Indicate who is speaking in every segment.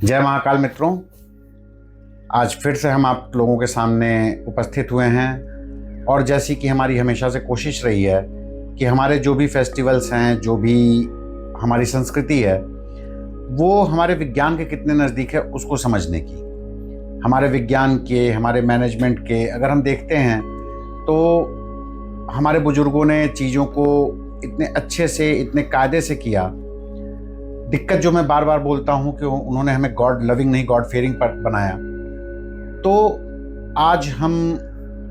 Speaker 1: जय महाकाल मित्रों, आज फिर से हम आप लोगों के सामने उपस्थित हुए हैं। और जैसी कि हमारी हमेशा से कोशिश रही है कि हमारे जो भी फेस्टिवल्स हैं, जो भी हमारी संस्कृति है, वो हमारे विज्ञान के कितने नज़दीक है उसको समझने की। हमारे विज्ञान के, हमारे मैनेजमेंट के अगर हम देखते हैं तो हमारे बुजुर्गों ने चीज़ों को इतने अच्छे से, इतने कायदे से किया। दिक्कत जो मैं बार बार बोलता हूँ कि उन्होंने हमें गॉड लविंग नहीं गॉड फेयरिंग पर बनाया। तो आज हम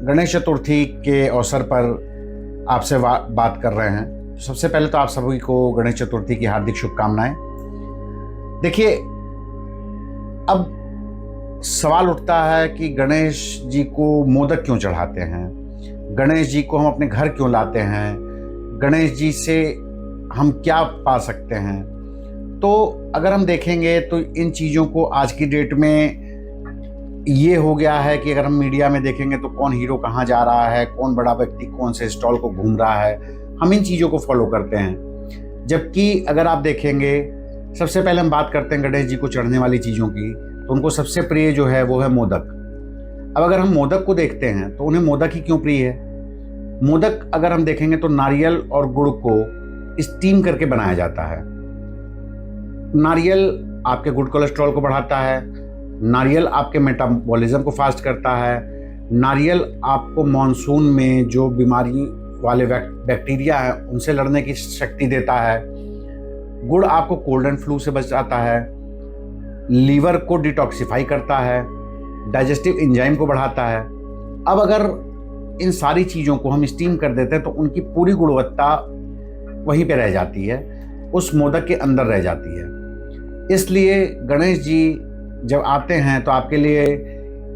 Speaker 1: गणेश चतुर्थी के अवसर पर आपसे बात कर रहे हैं। तो सबसे पहले तो आप सभी को गणेश चतुर्थी की हार्दिक शुभकामनाएं। देखिए, अब सवाल उठता है कि गणेश जी को मोदक क्यों चढ़ाते हैं, गणेश जी को हम अपने घर क्यों लाते हैं, गणेश जी से हम क्या पा सकते हैं। तो अगर हम देखेंगे तो इन चीज़ों को आज की डेट में ये हो गया है कि अगर हम मीडिया में देखेंगे तो कौन हीरो कहाँ जा रहा है, कौन बड़ा व्यक्ति कौन से स्टॉल को घूम रहा है, हम इन चीज़ों को फॉलो करते हैं। जबकि अगर आप देखेंगे, सबसे पहले हम बात करते हैं गणेश जी को चढ़ने वाली चीज़ों की, तो उनको सबसे प्रिय जो है वो है मोदक। अब अगर हम मोदक को देखते हैं तो उन्हें मोदक ही क्यों प्रिय है। मोदक अगर हम देखेंगे तो नारियल और गुड़ को स्टीम करके बनाया जाता है। नारियल आपके गुड कोलेस्ट्रॉल को बढ़ाता है, नारियल आपके मेटाबॉलिज्म को फास्ट करता है, नारियल आपको मॉनसून में जो बीमारी वाले बैक्टीरिया है उनसे लड़ने की शक्ति देता है, गुड़ आपको कोल्ड एंड फ्लू से बचाता है, लीवर को डिटॉक्सिफाई करता है, डाइजेस्टिव एंजाइम को बढ़ाता है। अब अगर इन सारी चीज़ों को हम स्टीम कर देते हैं तो उनकी पूरी गुणवत्ता वहीं पे रह जाती है, उस मोदक के अंदर रह जाती है। इसलिए गणेश जी जब आते हैं तो आपके लिए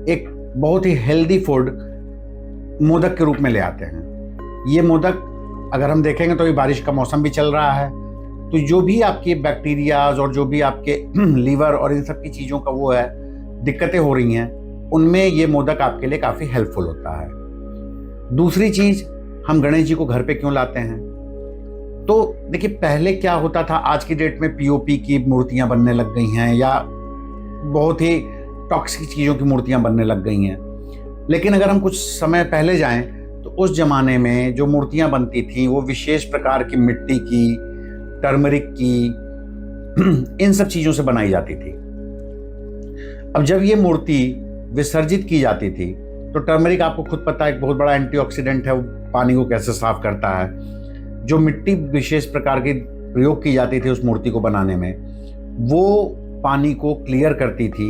Speaker 1: एक बहुत ही हेल्दी फूड मोदक के रूप में ले आते हैं। ये मोदक अगर हम देखेंगे तो ये बारिश का मौसम भी चल रहा है, तो जो भी आपके बैक्टीरियाज और जो भी आपके लीवर और इन सब की चीज़ों का वो है दिक्कतें हो रही हैं, उनमें ये मोदक आपके लिए काफ़ी हेल्पफुल होता है। दूसरी चीज़, हम गणेश जी को घर पे क्यों लाते हैं। तो देखिए, पहले क्या होता था, आज की डेट में पीओपी की मूर्तियां बनने लग गई हैं या बहुत ही टॉक्सिक चीज़ों की मूर्तियां बनने लग गई हैं। लेकिन अगर हम कुछ समय पहले जाएं तो उस ज़माने में जो मूर्तियां बनती थीं वो विशेष प्रकार की मिट्टी की, टर्मरिक की, इन सब चीज़ों से बनाई जाती थी। अब जब ये मूर्ति विसर्जित की जाती थी तो टर्मरिक आपको खुद पता है एक बहुत बड़ा एंटीऑक्सीडेंट है, वो पानी को कैसे साफ करता है। जो मिट्टी विशेष प्रकार की प्रयोग की जाती थी उस मूर्ति को बनाने में, वो पानी को क्लियर करती थी,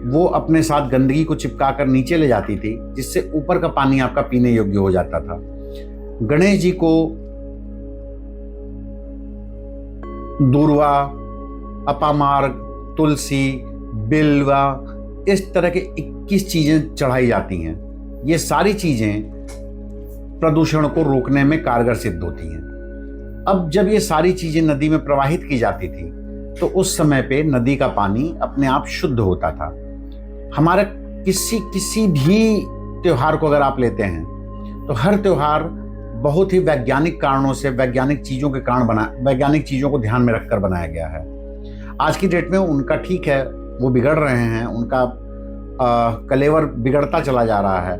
Speaker 1: वो अपने साथ गंदगी को चिपका कर नीचे ले जाती थी, जिससे ऊपर का पानी आपका पीने योग्य हो जाता था। गणेश जी को दूर्वा, अपामार्ग, तुलसी, बिल्वा, इस तरह के 21 चीजें चढ़ाई जाती हैं। ये सारी चीजें प्रदूषण को रोकने में कारगर सिद्ध होती हैं। अब जब ये सारी चीजें नदी में प्रवाहित की जाती थी तो उस समय पे नदी का पानी अपने आप शुद्ध होता था। हमारे किसी भी त्योहार को अगर आप लेते हैं तो हर त्योहार बहुत ही वैज्ञानिक कारणों से, वैज्ञानिक चीज़ों के कारण वैज्ञानिक चीज़ों को ध्यान में रखकर बनाया गया है। आज की डेट में उनका ठीक है, वो बिगड़ रहे हैं, उनका कलेवर बिगड़ता चला जा रहा है।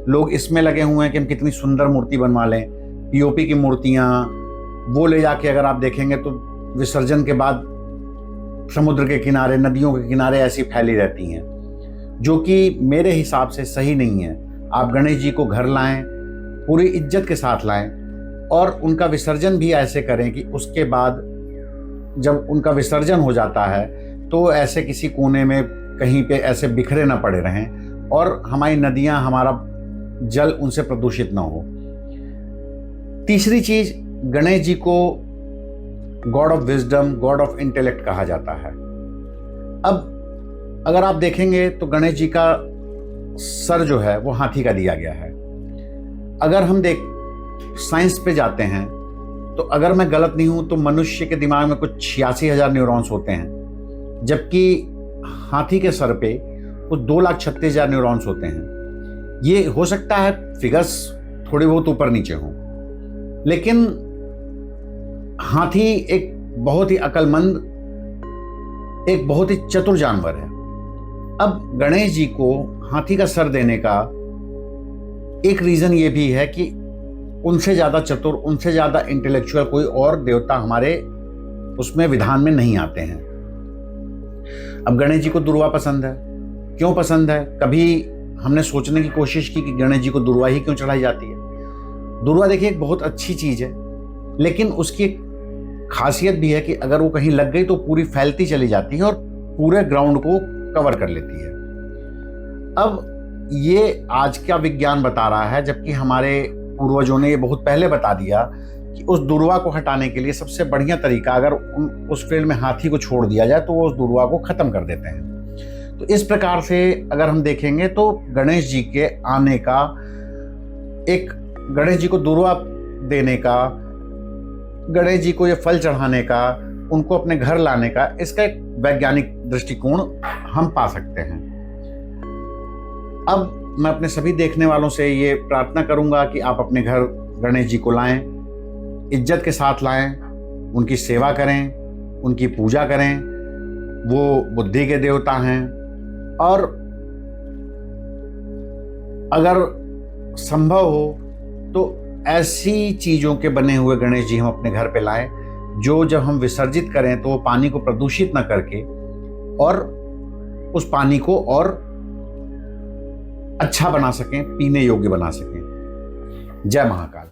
Speaker 1: लोग इसमें लगे हुए हैं कि हम कितनी सुंदर मूर्ति बनवा लें। पीओपी की मूर्तियाँ वो ले जाके अगर आप देखेंगे तो विसर्जन के बाद समुद्र के किनारे, नदियों के किनारे ऐसी फैली रहती हैं, जो कि मेरे हिसाब से सही नहीं है। आप गणेश जी को घर लाएं, पूरी इज्जत के साथ लाएं और उनका विसर्जन भी ऐसे करें कि उसके बाद जब उनका विसर्जन हो जाता है तो ऐसे किसी कोने में कहीं पे ऐसे बिखरे ना पड़े रहें और हमारी नदियां, हमारा जल उनसे प्रदूषित ना हो। तीसरी चीज, गणेश जी को God of wisdom, God of intellect कहा जाता है। अब अगर आप देखेंगे तो गणेश जी का सर जो है वो हाथी का दिया गया है। अगर हम साइंस पे जाते हैं तो अगर मैं गलत नहीं हूं तो मनुष्य के दिमाग में कुछ 86,000 न्यूरॉन्स होते हैं, जबकि हाथी के सर पे कुछ 2,36,000 न्यूरॉन्स होते हैं। ये हो सकता है फिगर्स थोड़ी बहुत ऊपर नीचे हों, लेकिन हाथी एक बहुत ही अक्लमंद एक बहुत ही चतुर जानवर है। अब गणेश जी को हाथी का सर देने का एक रीजन ये भी है कि उनसे ज्यादा चतुर, उनसे ज्यादा इंटेलेक्चुअल कोई और देवता हमारे उसमें विधान में नहीं आते हैं। अब गणेश जी को दुर्वा पसंद है। क्यों पसंद है? कभी हमने सोचने की कोशिश की कि गणेश जी को दुर्वा ही क्यों चढ़ाई जाती है? दुर्वा देखिए एक बहुत अच्छी चीज है, लेकिन उसकी एक खासियत भी है कि अगर वो कहीं लग गई तो पूरी फैलती चली जाती है और पूरे ग्राउंड को कवर कर लेती है। अब ये आज का विज्ञान बता रहा है, जबकि हमारे पूर्वजों ने ये बहुत पहले बता दिया कि उस दुर्वा को हटाने के लिए सबसे बढ़िया तरीका, अगर उस फील्ड में हाथी को छोड़ दिया जाए तो वो उस दुर्वा को खत्म कर देते हैं। तो इस प्रकार से अगर हम देखेंगे तो गणेश जी के आने का, एक गणेश जी को दुर्वा देने का, गणेश जी को ये फल चढ़ाने का, उनको अपने घर लाने का, इसका एक वैज्ञानिक दृष्टिकोण हम पा सकते हैं। अब मैं अपने सभी देखने वालों से ये प्रार्थना करूंगा कि आप अपने घर गणेश जी को लाएं, इज्जत के साथ लाएं, उनकी सेवा करें, उनकी पूजा करें। वो बुद्धि के देवता हैं और अगर संभव हो तो ऐसी चीजों के बने हुए गणेश जी हम अपने घर पे लाएं जो जब हम विसर्जित करें तो वो पानी को प्रदूषित न करके और उस पानी को और अच्छा बना सकें, पीने योग्य बना सकें। जय महाकाल।